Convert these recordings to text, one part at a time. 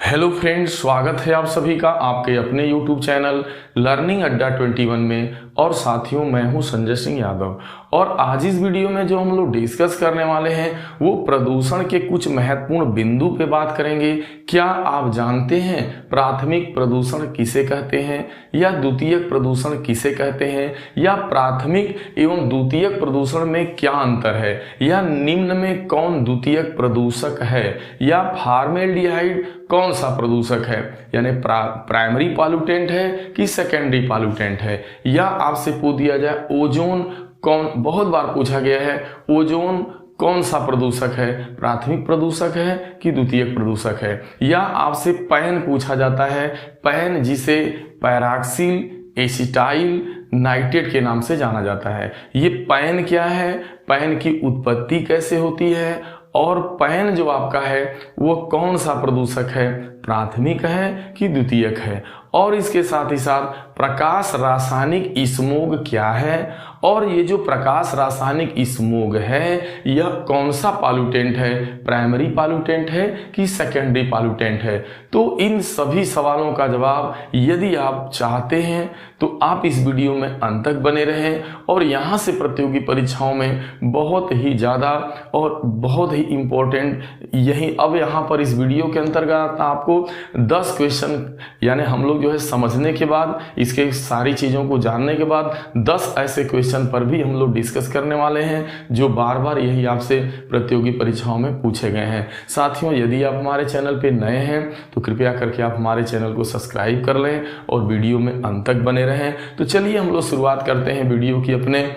Hello friends, स्वागत है आप सभी का आपके अपने YouTube चैनल लर्निंग अड्डा 21 में। और साथियों, मैं हूं संजय सिंह यादव और आज इस वीडियो में जो हम लोग डिस्कस करने वाले हैं वो प्रदूषण के कुछ महत्वपूर्ण बिंदु पे बात करेंगे। क्या आप जानते हैं प्राथमिक प्रदूषण किसे कहते हैं या द्वितीयक प्रदूषण किसे कहते हैं, या प्राथमिक एवं द्वितीयक प्रदूषण में क्या अंतर है, या निम्न में कौन द्वितीयक प्रदूषक है, या फॉर्मेल्डिहाइड कौन सा प्रदूषक है, यानी प्राइमरी पॉल्यूटेंट है कि सेकेंडरी पॉल्यूटेंट है, या आपसे पूछ दिया जाए ओजोन कौन, बहुत बार पूछा गया है ओजोन कौन सा प्रदूषक है, प्राथमिक प्रदूषक है कि द्वितीयक प्रदूषक है, या आपसे पैन पूछा जाता है, पैन जिसे पैराक्सिल एसिटाइल नाइट्रेट के नाम से जाना जाता है। ये पैन क्या है, पैन की उत्पत्ति कैसे होती है, और पैन जो आपका है वो कौन सा प्रदूषक है, प्राथमिक है कि द्वितीयक है, और इसके साथ ही साथ प्रकाश रासायनिक स्मोग क्या है, और ये जो प्रकाश रासायनिक स्मोग है यह कौन सा पॉल्यूटेंट है, प्राइमरी पॉल्यूटेंट है कि सेकेंडरी पॉल्यूटेंट है। तो इन सभी सवालों का जवाब यदि आप चाहते हैं तो आप इस वीडियो में अंत तक बने रहें, और यहाँ से प्रतियोगी परीक्षाओं में बहुत ही ज़्यादा और बहुत ही इम्पोर्टेंट यही अब यहाँ पर इस वीडियो के अंतर्गत आपको 10 क्वेश्चन, यानी हम लोग जो है समझने के बाद, इसके सारी चीज़ों को जानने के बाद 10 ऐसे क्वेश्चन पर भी हम लोग डिस्कस करने वाले हैं जो बार बार यही आपसे प्रतियोगी परीक्षाओं में पूछे गए हैं। साथियों, यदि आप हमारे चैनल पे नए हैं तो कृपया करके आप हमारे चैनल को सब्सक्राइब कर लें और वीडियो में अंत तक बने रहें। तो चलिए हम लोग शुरुआत करते हैं वीडियो की अपने।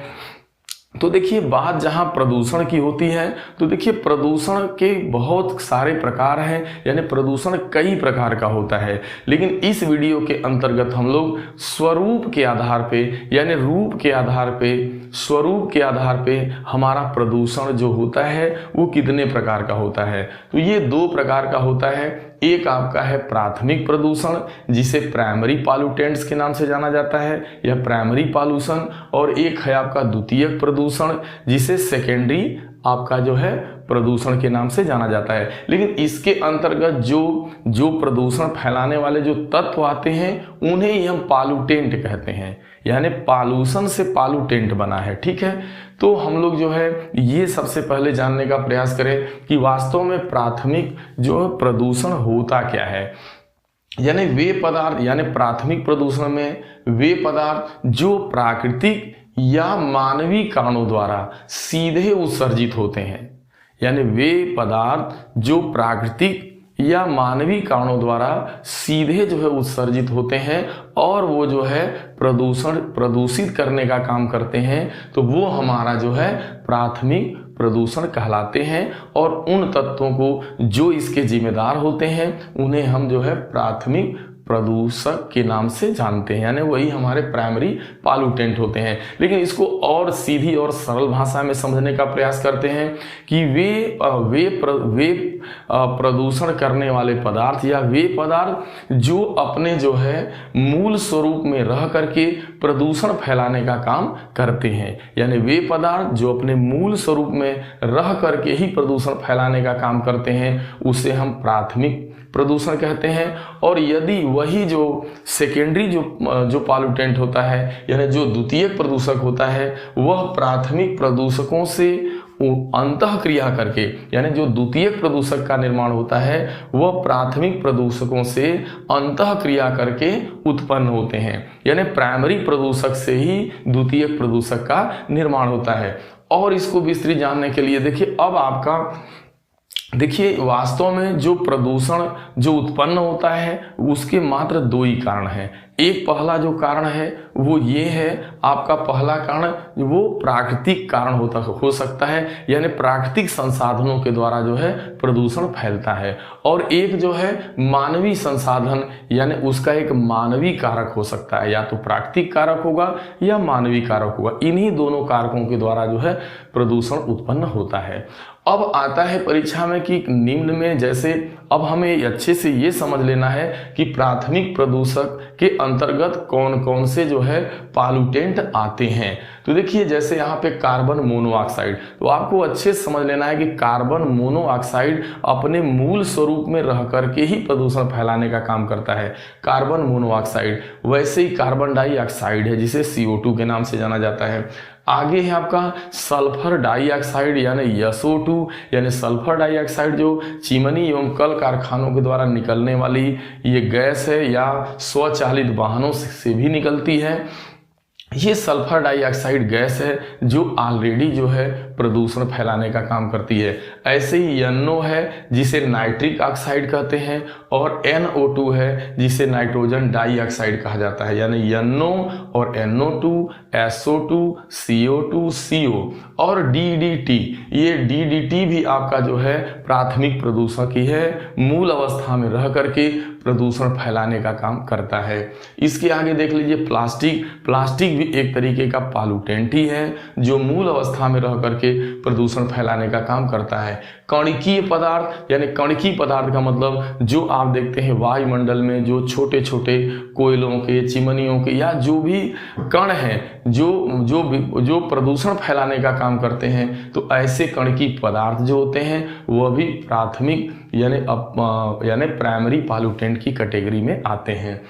तो देखिए, बात जहां प्रदूषण की होती है तो देखिए प्रदूषण के बहुत सारे प्रकार हैं, यानी प्रदूषण कई प्रकार का होता है, लेकिन इस वीडियो के अंतर्गत हम लोग स्वरूप के आधार पे, यानी रूप के आधार पे, स्वरूप के आधार पे हमारा प्रदूषण जो होता है वो कितने प्रकार का होता है। तो ये 2 प्रकार का होता है। एक आपका है प्राथमिक प्रदूषण जिसे प्राइमरी पॉल्यूटेंट्स के नाम से जाना जाता है, यह प्राइमरी पॉल्यूशन, और एक है आपका द्वितीयक प्रदूषण जिसे सेकेंडरी आपका जो है प्रदूषण के नाम से जाना जाता है। लेकिन इसके अंतर्गत जो प्रदूषण फैलाने वाले जो तत्व आते हैं उन्हें ही हम पॉल्यूटेंट कहते हैं, यानी पॉल्यूशन से पॉल्यूटेंट बना है। ठीक है, तो हम लोग जो है ये सबसे पहले जानने का प्रयास करें कि वास्तव में प्राथमिक जो प्रदूषण होता क्या है। यानी वे पदार्थ, यानी प्राथमिक प्रदूषण में वे पदार्थ जो प्राकृतिक या मानवीय कारणों द्वारा सीधे उत्सर्जित होते हैं, यानी वे पदार्थ जो प्राकृतिक या मानवीय कारणों द्वारा सीधे जो है उत्सर्जित होते हैं और वो जो है प्रदूषित करने का काम करते हैं, तो वो हमारा जो है प्राथमिक प्रदूषण कहलाते हैं। और उन तत्वों को जो इसके जिम्मेदार होते हैं उन्हें हम जो है प्राथमिक प्रदूषक के नाम से जानते हैं, यानी वही हमारे प्राइमरी पॉल्यूटेंट होते हैं। लेकिन इसको और सीधी और सरल भाषा में समझने का प्रयास करते हैं कि वे प्रदूषण करने वाले पदार्थ या वे पदार्थ जो अपने जो है मूल स्वरूप में रह करके प्रदूषण फैलाने का काम करते हैं, यानी वे पदार्थ जो अपने मूल स्वरूप में रह करके ही प्रदूषण फैलाने का काम करते हैं उसे हम प्राथमिक प्रदूषण कहते हैं। और यदि वही जो सेकेंडरी जो पॉल्यूटेंट होता है, यानी जो द्वितीयक प्रदूषक होता है, वह प्राथमिक प्रदूषकों से अंतः क्रिया करके, यानी जो द्वितीयक प्रदूषक का निर्माण होता है वह प्राथमिक प्रदूषकों से अंतः क्रिया करके उत्पन्न होते हैं, यानी प्राइमरी प्रदूषक से ही द्वितीयक प्रदूषक का निर्माण होता है। और इसको विस्तृत जानने के लिए देखिए, अब आपका देखिए वास्तव में जो प्रदूषण जो उत्पन्न होता है उसके मात्र 2 ही कारण हैं। एक पहला जो कारण है वो ये है, आपका पहला कारण वो प्राकृतिक कारण हो सकता है, यानी प्राकृतिक संसाधनों के द्वारा जो है प्रदूषण फैलता है। और एक जो है मानवीय संसाधन, यानी उसका एक मानवीय कारक हो सकता है, या तो प्राकृतिक कारक होगा या मानवीय कारक होगा। इन्हीं दोनों कारकों के द्वारा जो है प्रदूषण उत्पन्न होता है। अब आता है परीक्षा में कि निम्न में जैसे अब हमें अच्छे से ये समझ लेना है कि प्राथमिक प्रदूषक के अंतर्गत कौन कौन से जो है पॉल्यूटेंट आते हैं। तो देखिए जैसे यहाँ पे कार्बन मोनोऑक्साइड, तो आपको अच्छे से समझ लेना है कि कार्बन मोनोऑक्साइड अपने मूल स्वरूप में रह करके ही प्रदूषण फैलाने का काम करता है, कार्बन मोनोऑक्साइड। वैसे ही कार्बन डाइऑक्साइड है जिसे CO2 के नाम से जाना जाता है। आगे है आपका सल्फर डाइऑक्साइड यानी SO2, यानी सल्फर डाइऑक्साइड जो चिमनी एवं कल कारखानों के द्वारा निकलने वाली ये गैस है या स्वचालित वाहनों से भी निकलती है। ये सल्फर डाइऑक्साइड गैस है जो ऑलरेडी जो है प्रदूषण फैलाने का काम करती है। ऐसे ही NO है जिसे नाइट्रिक ऑक्साइड कहते हैं, और NO2 है जिसे नाइट्रोजन डाइऑक्साइड कहा जाता है। यानी NO और NO2, SO2, CO2, CO और DDT, ये DDT भी आपका जो है प्राथमिक प्रदूषक ही है, मूल अवस्था में रह करके प्रदूषण फैलाने का काम करता है। इसके आगे देख लीजिए प्लास्टिक भी एक तरीके का पॉल्यूटेंट ही है जो मूल अवस्था में रह करके प्रदूषण फैलाने का काम करता है। कणकीय पदार्थ, यानी कणकीय पदार्थ का मतलब जो आप देखते हैं वायुमंडल में जो छोटे छोटे कोयलों के, चिमनियों के या जो भी कण हैं जो प्रदूषण फैलाने का काम करते हैं, तो ऐसे कणकीय पदार्थ जो होते हैं वह भी प्राथमिक यानी प्राइमरी पॉल्यूटेंट की कैटेगरी में आते हैं।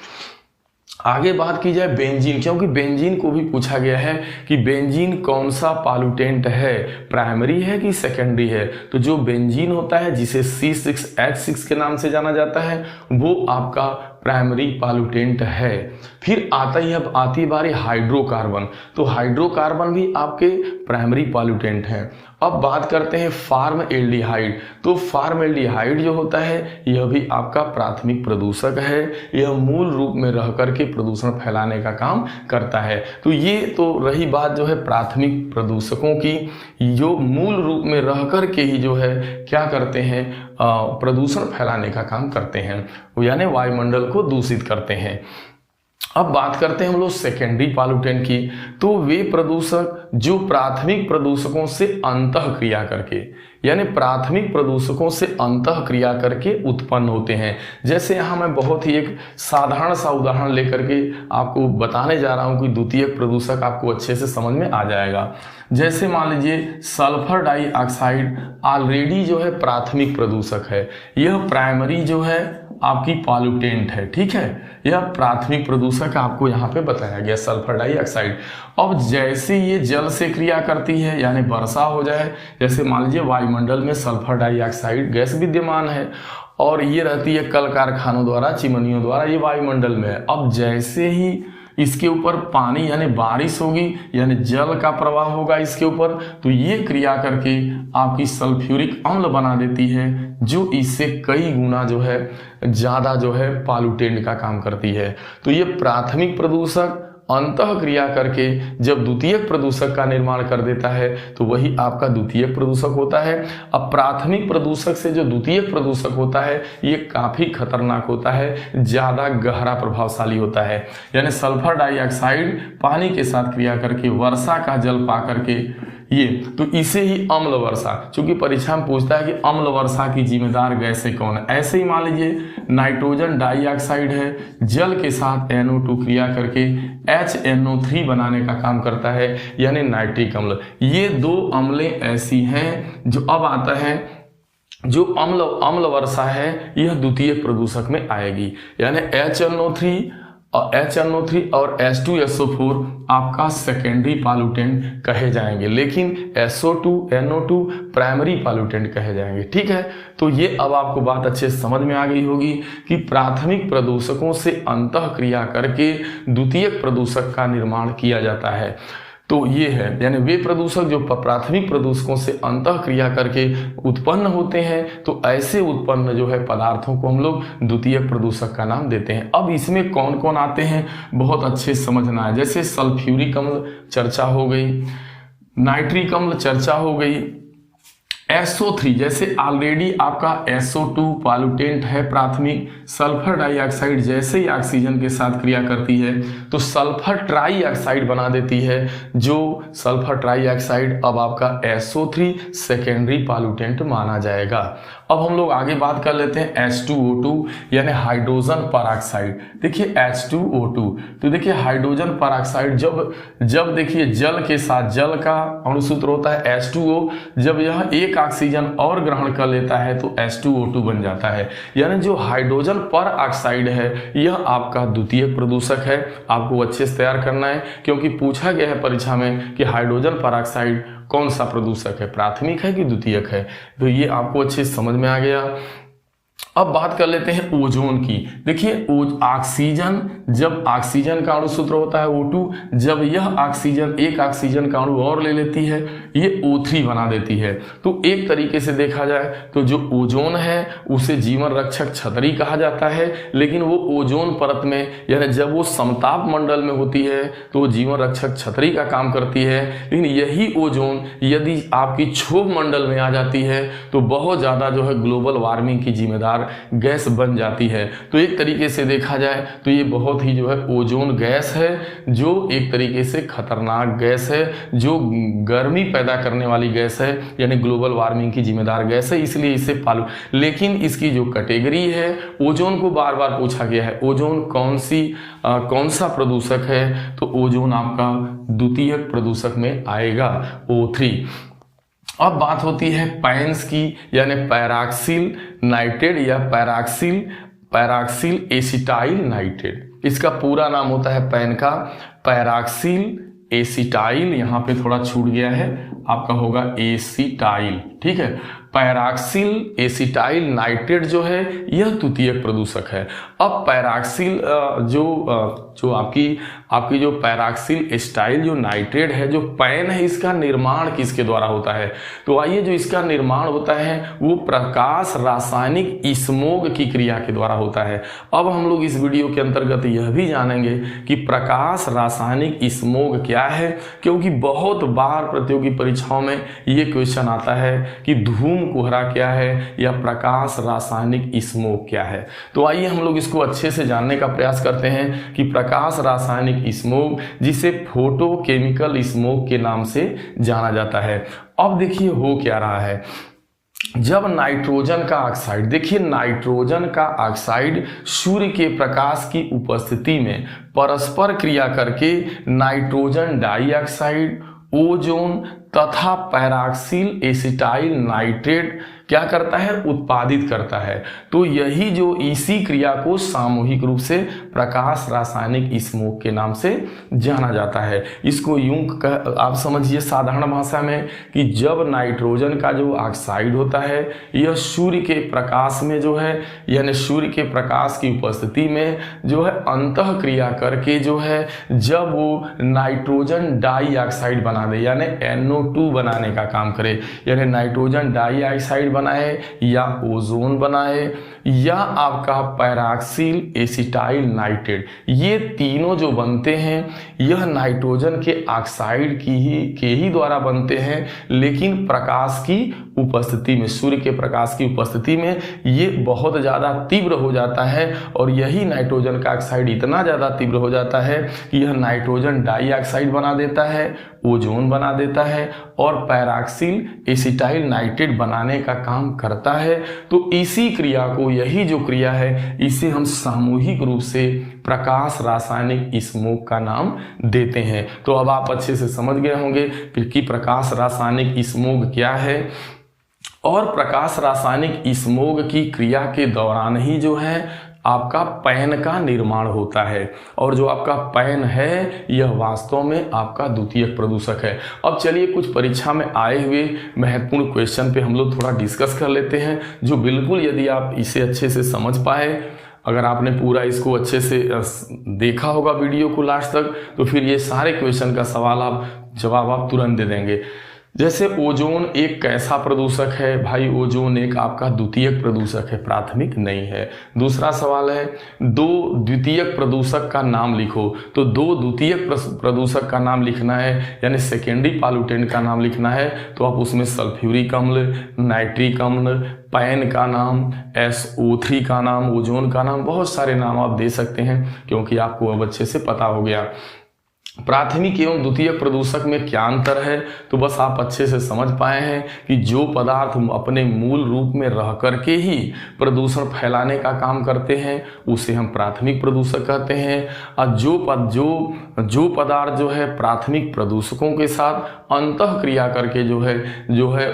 आगे बात की जाए बेंजीन, क्योंकि बेंजीन को भी पूछा गया है कि बेंजीन कौन सा पॉल्यूटेंट है, प्राइमरी है कि सेकेंडरी है। तो जो बेंजीन होता है जिसे C6H6 के नाम से जाना जाता है वो आपका प्राइमरी पॉल्यूटेंट है। फिर अब आती बारी हाइड्रोकार्बन, तो हाइड्रोकार्बन भी आपके प्राइमरी पॉल्यूटेंट हैं। अब बात करते हैं फॉर्मएल्डिहाइड, तो फॉर्मएल्डिहाइड जो होता है यह भी आपका प्राथमिक प्रदूषक है, यह मूल रूप में रह करके प्रदूषण फैलाने का काम करता है। तो ये तो रही बात जो है प्राथमिक प्रदूषकों की, जो मूल रूप में रह करके ही जो है क्या करते हैं, प्रदूषण फैलाने का काम करते हैं, यानी वायुमंडल को दूषित करते हैं। अब बात करते हैं हम लोग सेकेंडरी पॉल्यूटेंट की, तो वे प्रदूषक जो प्राथमिक प्रदूषकों से अंतः क्रिया करके, यानी प्राथमिक प्रदूषकों से अंतः क्रिया करके उत्पन्न होते हैं। जैसे यहाँ मैं बहुत ही एक साधारण सा उदाहरण लेकर के आपको बताने जा रहा हूँ कि द्वितीयक प्रदूषक आपको अच्छे से समझ में आ जाएगा। जैसे मान लीजिए सल्फर डाइऑक्साइड ऑलरेडी जो है प्राथमिक प्रदूषक है, यह प्राइमरी जो है आपकी पॉल्यूटेंट है, ठीक है, यह प्राथमिक प्रदूषक आपको यहाँ पे बताया गया सल्फर डाइऑक्साइड। अब जैसे ये जल से क्रिया करती है, यानी वर्षा हो जाए, जैसे मान लीजिए वायुमंडल में सल्फर डाइऑक्साइड गैस विद्यमान है और ये रहती है कल कारखानों द्वारा, चिमनियों द्वारा, ये वायुमंडल में है। अब जैसे ही इसके ऊपर पानी यानी बारिश होगी, यानी जल का प्रवाह होगा इसके ऊपर, तो ये क्रिया करके आपकी सल्फ्यूरिक अम्ल बना देती है, जो इससे कई गुना जो है ज़्यादा जो है पॉल्यूटेंट का काम करती है। तो ये प्राथमिक प्रदूषक अंतः क्रिया करके जब द्वितीयक प्रदूषक का निर्माण कर देता है तो वही आपका द्वितीयक प्रदूषक होता है। अब प्राथमिक प्रदूषक से जो द्वितीयक प्रदूषक होता है ये काफ़ी खतरनाक होता है, ज़्यादा गहरा प्रभावशाली होता है। यानी सल्फर डाइऑक्साइड पानी के साथ क्रिया करके वर्षा का जल पा करके ये, तो इसे ही अम्ल वर्षा, चूंकि परीक्षा में पूछता है कि अम्ल वर्षा की जिम्मेदार गैसें कौन है। ऐसे ही मान लीजिए नाइट्रोजन डाइऑक्साइड है, जल के साथ NO2 क्रिया करके HNO3 बनाने का काम करता है, यानी नाइट्रिक अम्ल। ये दो अम्लें ऐसी हैं जो अब आता है जो अम्ल वर्षा है यह द्वितीयक प्रदूषक में आएगी, यानी HNO3 और H2SO4 आपका सेकेंडरी पॉल्यूटेंट कहे जाएंगे, लेकिन SO2 NO2 प्राइमरी पॉल्यूटेंट कहे जाएंगे, ठीक है। तो ये अब आपको बात अच्छे से समझ में आ गई होगी कि प्राथमिक प्रदूषकों से अंतः क्रिया करके द्वितीयक प्रदूषक का निर्माण किया जाता है। तो ये है, यानी वे प्रदूषक जो प्राथमिक प्रदूषकों से अंतः क्रिया करके उत्पन्न होते हैं, तो ऐसे उत्पन्न जो है पदार्थों को हम लोग द्वितीयक प्रदूषक का नाम देते हैं। अब इसमें कौन कौन आते हैं बहुत अच्छे से समझना है। जैसे सल्फ्यूरिक अम्ल चर्चा हो गई, नाइट्रिक अम्ल चर्चा हो गई, SO3 जैसे ऑलरेडी आपका SO2 पॉल्यूटेंट है प्राथमिक, सल्फर डाइऑक्साइड जैसे ही ऑक्सीजन के साथ क्रिया करती है तो सल्फर ट्राइऑक्साइड बना देती है, जो सल्फर ट्राइऑक्साइड अब आपका SO3 सेकेंडरी पॉल्यूटेंट माना जाएगा। अब हम लोग आगे बात कर लेते हैं H2O2 यानी हाइड्रोजन परऑक्साइड। देखिए H2O2, तो देखिए हाइड्रोजन परऑक्साइड जब देखिए जल के साथ, जल का अणुसूत्र होता है H2O, जब यह एक ऑक्सीजन और ग्रहण कर लेता है तो H2O2 बन जाता है। यानी जो हाइड्रोजन परऑक्साइड है यह आपका द्वितीयक प्रदूषक है। आपको अच्छे से तैयार करना है क्योंकि पूछा गया है परीक्षा में कि हाइड्रोजन परऑक्साइड कौन सा प्रदूषक है, प्राथमिक है कि द्वितीयक है, तो ये आपको अच्छे से समझ में आ गया। अब बात कर लेते हैं ओजोन की। देखिए ऑक्सीजन, जब ऑक्सीजन का अणु सूत्र होता है O2, जब यह ऑक्सीजन एक ऑक्सीजन का अणु और ले लेती है ये O3 बना देती है। तो एक तरीके से देखा जाए तो जो ओजोन है उसे जीवन रक्षक छतरी कहा जाता है, लेकिन वो ओजोन परत में यानी जब वो समताप मंडल में होती है तो वो जीवन रक्षक छतरी का काम करती है। लेकिन यही ओजोन यदि आपकी क्षोभ मंडल में आ जाती है तो बहुत ज़्यादा जो है ग्लोबल वार्मिंग की जिम्मेदार गैस बन जाती है। तो एक तरीके से देखा जाए तो ये बहुत ही जो है ओजोन गैस है, जो एक तरीके से खतरनाक गैस है, जो गर्मी पैदा करने वाली गैस है, यानी ग्लोबल वार्मिंग की जिम्मेदार गैस है, इसलिए इसे पालू। लेकिन इसकी जो कैटेगरी है, ओजोन को बार बार पूछा गया है, ओजोन कौन सा प्रदूषक है, तो ओजोन आपका द्वितीयक प्रदूषक में आएगा O3। अब बात होती है पैन्स की, यानी पैराक्सिल नाइट्रेट या पैराक्सिल एसिटाइल नाइट्रेट। इसका पूरा नाम होता है पैन का पैराक्सिल एसिटाइल, यहाँ पे थोड़ा छूट गया है, आपका होगा एसिटाइल, ठीक है। पैराक्सिल एसिटाइल नाइट्रेट जो है यह द्वितीयक प्रदूषक है। अब पैराक्सिल जो आपकी जो पैराक्सिल एसिटाइल जो नाइट्रेट है, जो पैन है, इसका निर्माण किसके द्वारा होता है? तो आइए, जो इसका निर्माण होता है वो प्रकाश रासायनिक स्मोग की क्रिया के द्वारा होता है। अब हम लोग इस वीडियो के अंतर्गत यह भी जानेंगे कि प्रकाश रासायनिक स्मोग क्या है, क्योंकि बहुत बार प्रतियोगी परीक्षाओं में ये क्वेश्चन आता है कि धूम कोहरा क्या है या प्रकाश रासायनिक स्मोग क्या है। तो आइए हम लोग इसको अच्छे से जानने का प्रयास करते हैं कि प्रकाश रासायनिक स्मोग, जिसे फोटोकेमिकल स्मोग के नाम से जाना जाता है। अब देखिए हो क्या रहा है, जब नाइट्रोजन का ऑक्साइड, देखिए नाइट्रोजन का ऑक्साइड सूर्य के प्रकाश की उपस्थिति में परस्पर क्रिया करके नाइट्रोजन डाइऑक्साइड, ओजोन तथा पैराक्सिल एसिटाइल नाइट्रेट क्या करता है, उत्पादित करता है। तो यही जो इसी क्रिया को सामूहिक रूप से प्रकाश रासायनिक स्मोग के नाम से जाना जाता है। इसको यूं आप समझिए साधारण भाषा में कि जब नाइट्रोजन का जो ऑक्साइड होता है यह सूर्य के प्रकाश में जो है, यानी सूर्य के प्रकाश की उपस्थिति में जो है अंतः क्रिया करके जो है जब वो नाइट्रोजन डाइऑक्साइड बना दे, यानी NO2 बनाने का काम करे, यानी नाइट्रोजन डाइऑक्साइड बनाए या ओजोन बनाए या आपका पैराक्सिल एसिटाइल नाइट्रेट, ये तीनों जो बनते हैं यह नाइट्रोजन के ऑक्साइड के ही द्वारा बनते हैं, लेकिन प्रकाश की उपस्थिति में, सूर्य के प्रकाश की उपस्थिति में ये बहुत ज़्यादा तीव्र हो जाता है। और यही नाइट्रोजन का ऑक्साइड इतना ज़्यादा तीव्र हो जाता है कि यह नाइट्रोजन डाइऑक्साइड बना देता है, ओजोन बना देता है और पैराक्सिल एसिटाइल नाइट्रेट बनाने का काम करता है। तो इसी क्रिया को, यही जो क्रिया है, इसे हम सामूहिक रूप से प्रकाश रासायनिक स्मोग का नाम देते हैं। तो अब आप अच्छे से समझ गए होंगे फिर कि प्रकाश रासायनिक स्मोग क्या है। और प्रकाश रासायनिक स्मोग की क्रिया के दौरान ही जो है आपका पैन का निर्माण होता है, और जो आपका पैन है यह वास्तव में आपका द्वितीयक प्रदूषक है। अब चलिए कुछ परीक्षा में आए हुए महत्वपूर्ण क्वेश्चन पे हम लोग थोड़ा डिस्कस कर लेते हैं, जो बिल्कुल यदि आप इसे अच्छे से समझ पाए, अगर आपने पूरा इसको अच्छे से देखा होगा वीडियो को लास्ट तक, तो फिर ये सारे क्वेश्चन का जवाब आप तुरंत दे देंगे। जैसे ओजोन एक कैसा प्रदूषक है भाई? ओजोन एक आपका द्वितीयक प्रदूषक है, प्राथमिक नहीं है। दूसरा सवाल है, दो द्वितीयक प्रदूषक का नाम लिखो। तो दो द्वितीयक प्रदूषक का नाम लिखना है, यानी सेकेंडरी पॉल्यूटेंट का नाम लिखना है। तो आप उसमें सल्फ्यूरिक अम्ल, नाइट्रिक अम्ल, पैन का नाम, SO3 का नाम, ओजोन का नाम, बहुत सारे नाम आप दे सकते हैं, क्योंकि आपको अब अच्छे से पता हो गया। प्राथमिक एवं द्वितीयक प्रदूषक में क्या अंतर है? तो बस आप अच्छे से समझ पाए हैं कि जो पदार्थ अपने मूल रूप में रह करके ही प्रदूषण फैलाने का काम करते हैं उसे हम प्राथमिक प्रदूषक कहते हैं। और जो पदार्थ जो है प्राथमिक प्रदूषकों के साथ अंतः क्रिया करके जो है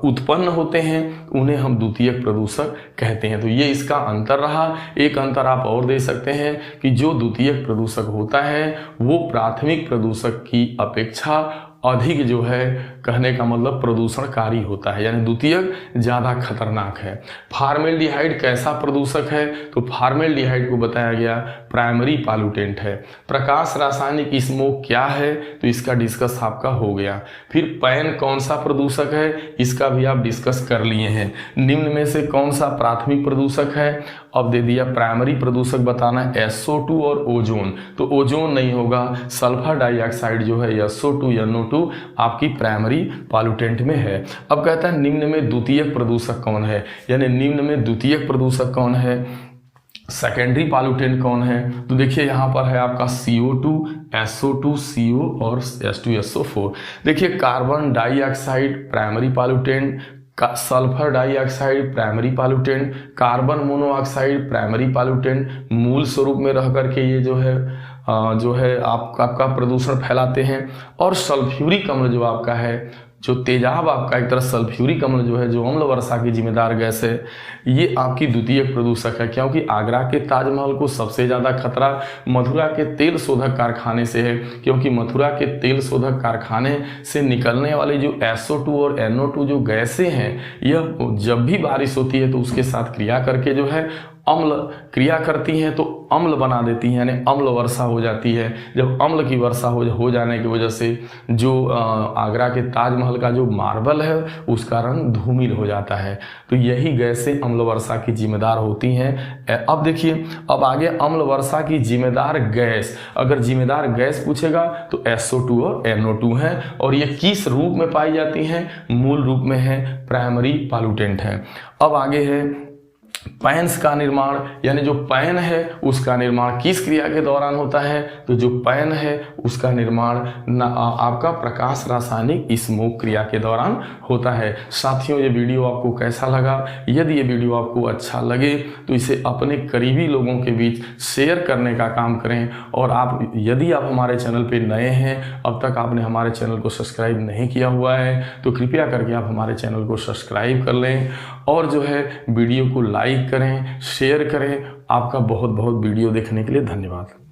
उत्पन्न होते हैं उन्हें हम द्वितीयक प्रदूषक कहते हैं। तो ये इसका अंतर रहा। एक अंतर आप और दे सकते हैं कि जो द्वितीयक प्रदूषक होता है वो प्राथमिक प्रदूषक की अपेक्षा अधिक जो है, कहने का मतलब प्रदूषणकारी होता है, यानी द्वितीयक ज़्यादा खतरनाक है। फार्मेल्डिहाइड कैसा प्रदूषक है? तो फार्मेल्डिहाइड को बताया गया प्राइमरी पॉल्यूटेंट है। प्रकाश रासायनिक स्मोक क्या है? तो इसका डिस्कस आपका हो गया। फिर पैन कौन सा प्रदूषक है? इसका भी आप डिस्कस कर लिए हैं। निम्न में से कौन सा प्राथमिक प्रदूषक है? अब दे दिया प्राइमरी प्रदूषक बताना है SO2 और ओजोन। तो ओजोन नहीं होगा, सल्फर डाइऑक्साइड जो है SO2 NO2 आपकी प्राइमरी पॉल्यूटेंट में है। अब कहता है निम्न में द्वितीयक प्रदूषक कौन है, यानी निम्न में द्वितीयक प्रदूषक कौन है, सेकेंडरी पॉल्यूटेंट कौन है? तो देखिए यहाँ पर है आपका CO2, SO2, CO और H2SO4। देखिए carbon dioxide primary pollutant, sulphur dioxide primary pollutant, carbon monoxide primary pollutant, मूल स्वरूप में रह करके ये जो है आपका प्रदूषण फैलाते हैं। और सल्फ्यूरिक अम्ल जो आपका है, जो तेजाब आपका एक तरह सल्फ्यूरिक अम्ल जो है, जो अम्ल वर्षा की जिम्मेदार गैस है, ये आपकी द्वितीयक प्रदूषक है। क्योंकि आगरा के ताजमहल को सबसे ज़्यादा खतरा मथुरा के तेल शोधक कारखाने से है, क्योंकि मथुरा के तेल शोधक कारखाने से निकलने वाली जो SO2 और NO2 जो गैसें हैं, यह जब भी बारिश होती है तो उसके साथ क्रिया करके जो है अम्ल क्रिया करती हैं, तो अम्ल बना देती हैं, यानी अम्ल वर्षा हो जाती है। जब अम्ल की वर्षा हो जाने की वजह से जो आगरा के ताजमहल का जो मार्बल है उसका रंग धूमिल हो जाता है। तो यही गैसें अम्ल वर्षा की जिम्मेदार होती हैं। अब देखिए, अब आगे अम्ल वर्षा की जिम्मेदार गैस, अगर जिम्मेदार गैस पूछेगा तो SO2 और NO2 है। और ये किस रूप में पाई जाती हैं? मूल रूप में है, प्राइमरी पॉल्यूटेंट है। अब आगे है पैन्स का निर्माण, यानी जो पैन है उसका निर्माण किस क्रिया के दौरान होता है? तो जो पैन है उसका निर्माण आपका प्रकाश रासायनिक स्मोक क्रिया के दौरान होता है। साथियों, ये वीडियो आपको कैसा लगा? यदि ये वीडियो आपको अच्छा लगे तो इसे अपने करीबी लोगों के बीच शेयर करने का काम करें। और यदि आप हमारे चैनल पर नए हैं, अब तक आपने हमारे चैनल को सब्सक्राइब नहीं किया हुआ है, तो कृपया करके आप हमारे चैनल को सब्सक्राइब कर लें और जो है वीडियो को लाइक करें, शेयर करें। आपका बहुत बहुत वीडियो देखने के लिए धन्यवाद।